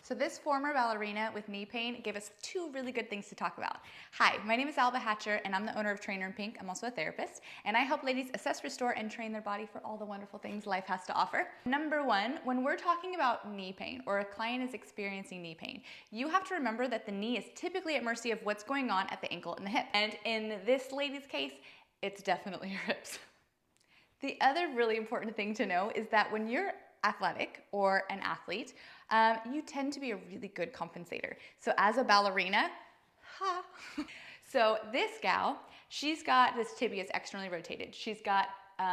So this former ballerina with knee pain gave us two really good things to talk about. Hi, my name is Alba Hatcher and I'm the owner of Trainer in Pink. I'm also a therapist and I help ladies assess, restore, and train their body for all the wonderful things life has to offer. Number one, when we're talking about knee pain or a client is experiencing knee pain, you have to remember that the knee is typically at mercy of what's going on at the ankle and the hip. And in this lady's case, it's definitely her hips. The other really important thing to know is that when you're athletic or an athlete, you tend to be a really good compensator. So as a ballerina, so this gal, she's got this tibia's externally rotated. She's got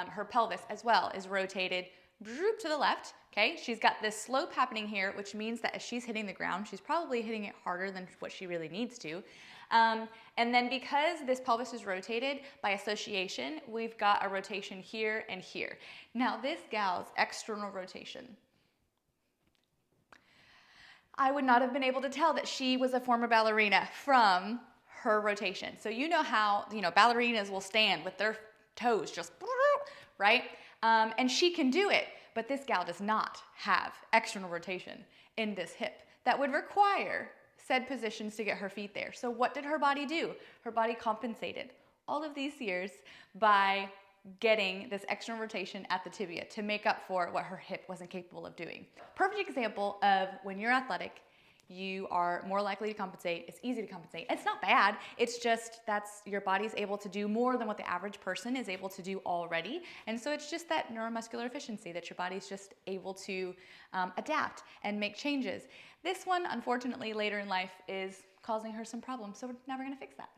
her pelvis as well is rotated to the left, okay? She's got this slope happening here, which means that as she's hitting the ground, she's probably hitting it harder than what she really needs to. And then because this pelvis is rotated, by association, we've got a rotation here and here. Now this gal's external rotation, I would not have been able to tell that she was a former ballerina from her rotation. So you know how, ballerinas will stand with their toes just, right? And she can do it, but this gal does not have external rotation in this hip that would require said positions to get her feet there. So what did her body do? Her body compensated all of these years by getting this external rotation at the tibia to make up for what her hip wasn't capable of doing. Perfect example of when you're athletic, you are more likely to compensate. It's easy to compensate. It's not bad. It's just your body's able to do more than what the average person is able to do already. And so it's just that neuromuscular efficiency that your body's just able to adapt and make changes. This one, unfortunately, later in life is causing her some problems. So now we're going to fix that.